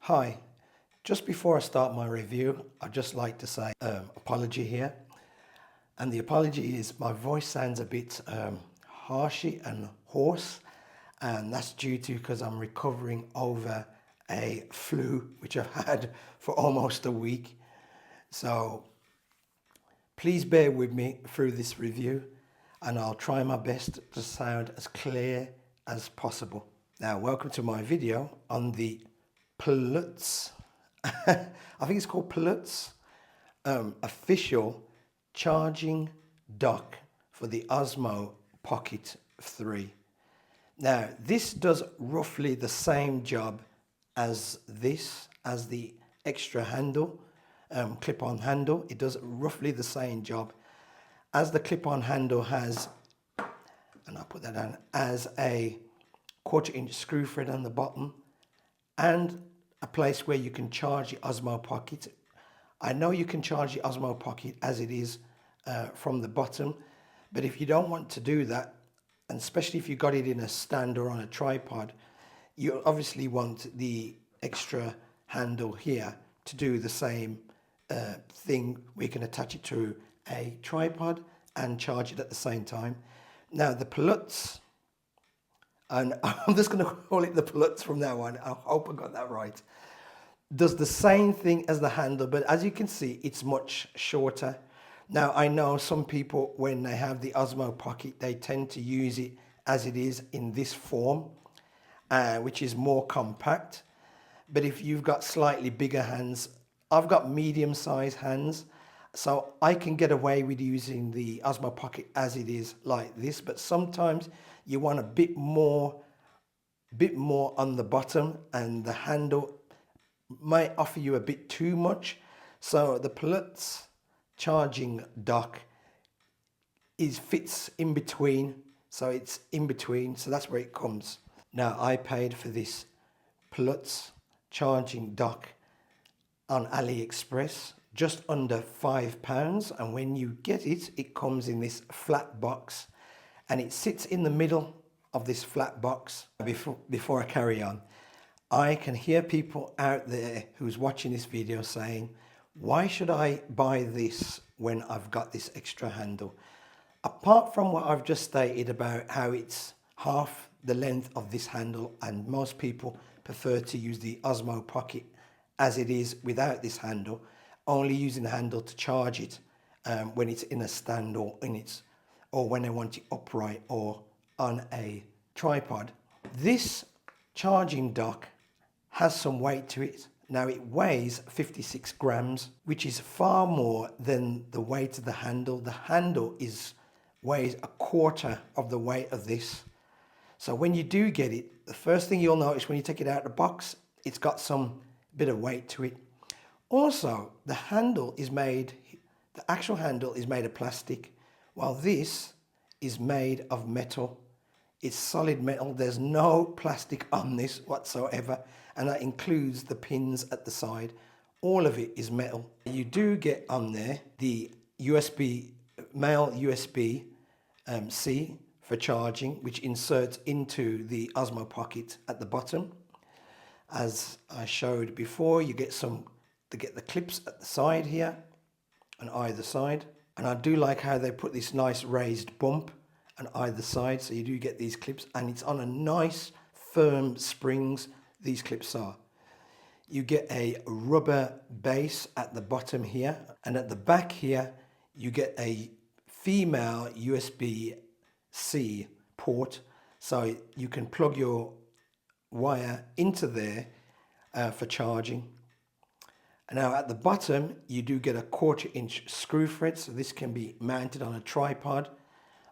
Hi, just before I start my review, I'd just like to say apology here. And the apology is my voice sounds a bit harshy and hoarse, and that's due to because I'm recovering over a flu which I've had for almost a week. So please bear with me through this review and I'll try my best to sound as clear as possible. Now, welcome to my video on the PULUZ. I think it's called PULUZ, official charging dock for the Osmo Pocket 3. Now, this does roughly the same job as the extra handle, clip-on handle. It does roughly the same job as the clip-on handle has, and I'll put that down, as a 1/4-inch screw thread on the bottom and a place where you can charge the Osmo Pocket. I know you can charge the Osmo Pocket as it is from the bottom, but if you don't want to do that, and especially if you got it in a stand or on a tripod, you obviously want the extra handle here to do the same thing. We can attach it to a tripod and charge it at the same time. Now the PULUZ, and I'm just going to call it the PULUZ from now on, I hope I got that right, does the same thing as the handle, but as you can see, it's much shorter. Now, I know some people, when they have the Osmo Pocket, they tend to use it as it is in this form, which is more compact. But if you've got slightly bigger hands, I've got medium-sized hands, so I can get away with using the Osmo Pocket as it is like this. But sometimes you want a bit more on the bottom, and the handle might offer you a bit too much. So the PULUZ charging dock fits in between, so it's in between, so that's where it comes. Now, I paid for this PULUZ charging dock on AliExpress just under £5, and when you get it, it comes in this flat box and it sits in the middle of this flat box. Before I carry on, I can hear people out there who's watching this video saying, why should I buy this when I've got this extra handle? Apart from what I've just stated about how it's half the length of this handle, and most people prefer to use the Osmo Pocket as it is without this handle, only using the handle to charge it when it's in a stand or when they want it upright or on a tripod. This charging dock has some weight to it. Now, it weighs 56 grams, which is far more than the weight of the handle. The handle weighs 1/4 of the weight of this. So when you do get it, the first thing you'll notice when you take it out of the box, it's got some bit of weight to it. Also, the actual handle is made of plastic, while this is made of metal. It's solid metal. There's no plastic on this whatsoever, and that includes the pins at the side. All of it is metal. You do get on there the male USB-C for charging, which inserts into the Osmo Pocket at the bottom. As I showed before, you get the clips at the side here, on either side. And I do like how they put this nice raised bump on either side, so you do get these clips, and it's on a nice firm springs, these clips are. You get a rubber base at the bottom here, and at the back here you get a female USB-C port, so you can plug your wire into there for charging. Now, at the bottom you do get a 1/4-inch screw thread, so this can be mounted on a tripod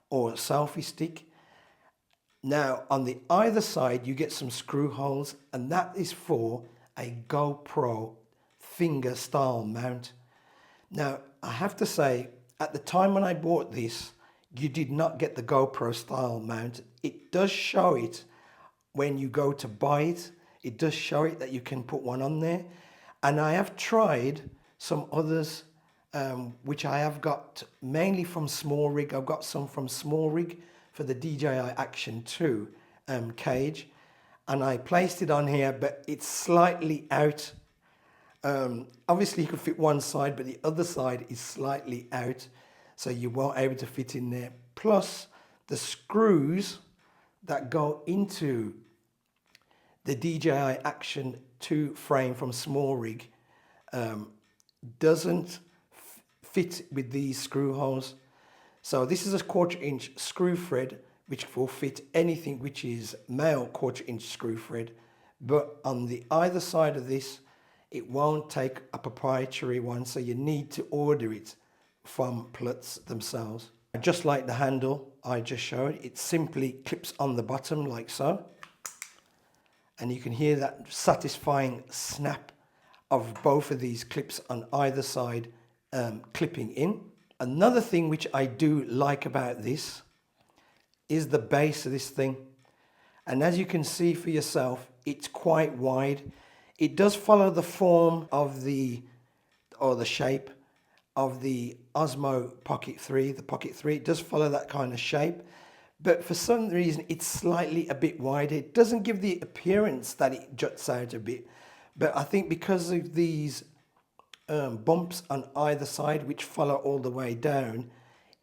or a selfie stick. Now, on the either side you get some screw holes, and that is for a GoPro finger style mount. Now, I have to say, at the time when I bought this, you did not get the GoPro style mount. It does show it when you go to buy it. It does show it that you can put one on there. And I have tried some others, which I have got mainly from Small Rig. I've got some from Small Rig for the DJI Action 2 cage, and I placed it on here, but it's slightly out. Obviously you can fit one side, but the other side is slightly out, so you won't able to fit in there. Plus the screws that go into the DJI Action 2 frame from Small Rig doesn't fit with these screw holes. So this is a 1/4 inch screw thread which will fit anything which is male 1/4 inch screw thread, but on the either side of this it won't take a proprietary one, so you need to order it from PULUZ themselves. Just like the handle I just showed, it simply clips on the bottom like so, and you can hear that satisfying snap of both of these clips on either side clipping in. Another thing which I do like about this is the base of this thing, and as you can see for yourself, it's quite wide. It does follow the form of the shape of the Osmo Pocket 3, the Pocket 3. It does follow that kind of shape, but for some reason it's slightly a bit wider. It doesn't give the appearance that it juts out a bit, but I think because of these bumps on either side which follow all the way down,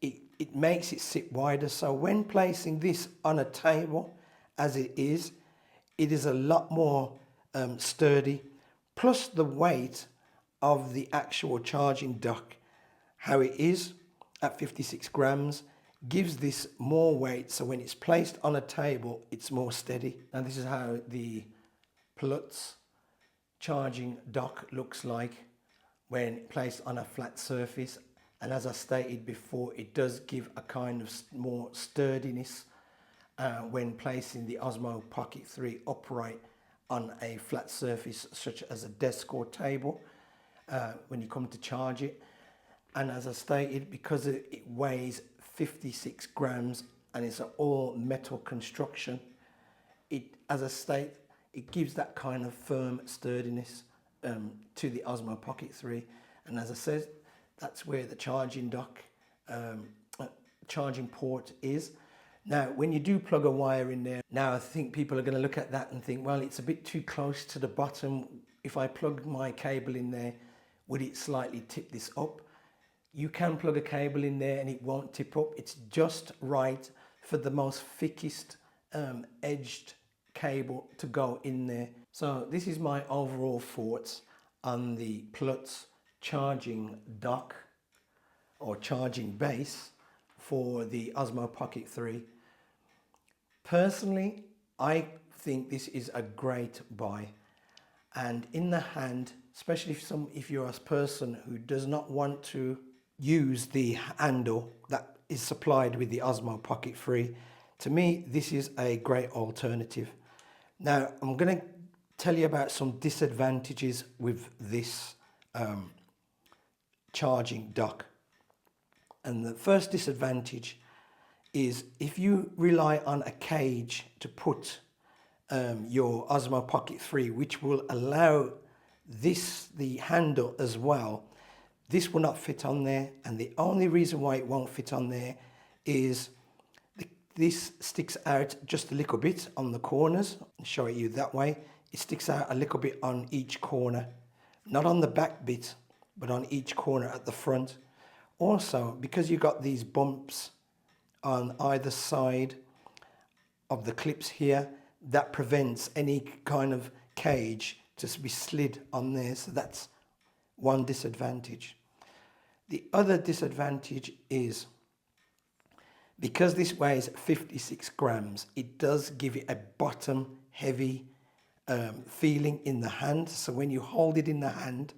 it makes it sit wider. So when placing this on a table as it is a lot more sturdy. Plus the weight of the actual charging dock, how it is at 56 grams, gives this more weight, so when it's placed on a table it's more steady. And this is how the PULUZ charging dock looks like when placed on a flat surface, and as I stated before, it does give a kind of more sturdiness when placing the Osmo Pocket 3 upright on a flat surface such as a desk or table when you come to charge it. And as I stated, because it weighs 56 grams and it's an all metal construction, as I state, it gives that kind of firm sturdiness to the Osmo Pocket 3. And as I said, that's where the charging dock, charging port is. Now, when you do plug a wire in there, now I think people are going to look at that and think, well, it's a bit too close to the bottom. If I plug my cable in there, would it slightly tip this up? You can plug a cable in there and it won't tip up. It's just right for the most thickest edged cable to go in there. So this is my overall thoughts on the PULUZ charging dock or charging base for the Osmo Pocket 3. Personally, I think this is a great buy, and in the hand, especially if you're a person who does not want to use the handle that is supplied with the Osmo Pocket 3, to me this is a great alternative. Now I'm going to tell you about some disadvantages with this charging dock. And the first disadvantage is if you rely on a cage to put your Osmo Pocket 3, which will allow the handle as well, this will not fit on there. And the only reason why it won't fit on there is this sticks out just a little bit on the corners. I'll show it you that way. It sticks out a little bit on each corner, not on the back bit, but on each corner at the front. Also, because you've got these bumps on either side of the clips here, that prevents any kind of cage to be slid on there. So that's one disadvantage. The other disadvantage is because this weighs 56 grams, it does give it a bottom heavy feeling in the hand. So when you hold it in the hand,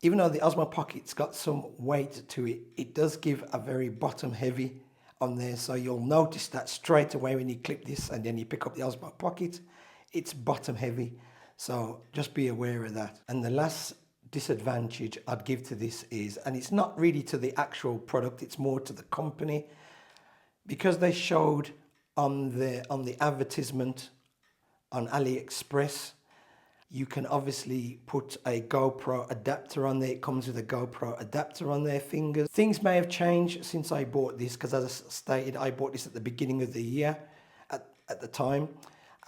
even though the Osmo Pocket's got some weight to it, it does give a very bottom heavy on there. So you'll notice that straight away when you clip this and then you pick up the Osmo Pocket, it's bottom heavy. So just be aware of that. And the last disadvantage I'd give to this is, and it's not really to the actual product, it's more to the company, because they showed on the advertisement on AliExpress, you can obviously put a GoPro adapter on there. It comes with a GoPro adapter on their fingers. Things may have changed since I bought this, because as I stated, I bought this at the beginning of the year at the time.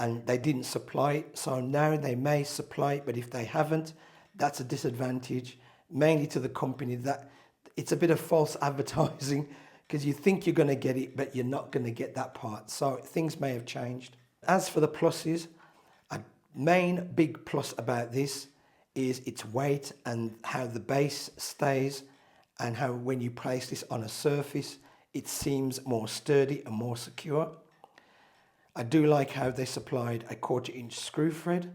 and they didn't supply it. So now they may supply it, but if they haven't, that's a disadvantage, mainly to the company. That it's a bit of false advertising because you think you're going to get it, but you're not going to get that part. So things may have changed. As for the pluses, a main big plus about this is its weight and how the base stays, and how when you place this on a surface, it seems more sturdy and more secure. I do like how they supplied a 1/4" screw thread,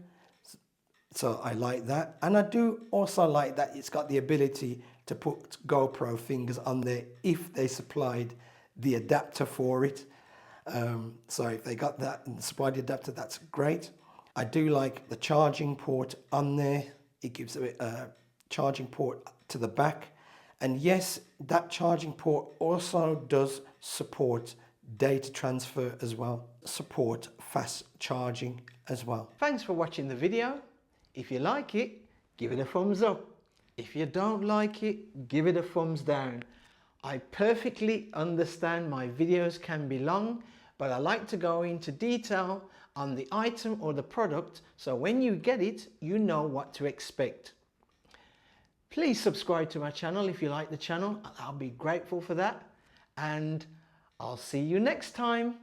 so I like that. And I do also like that it's got the ability to put GoPro fingers on there if they supplied the adapter for it. So if they got that and supplied the adapter, that's great. I do like the charging port on there. It gives a charging port to the back. And yes, that charging port also does support data transfer as well, support fast charging as well. Thanks for watching the video. If you like it, give it a thumbs up. If you don't like it, give it a thumbs down. I perfectly understand my videos can be long, but I like to go into detail on the item or the product, so when you get it, you know what to expect. Please subscribe to my channel if you like the channel. I'll be grateful for that, and I'll see you next time.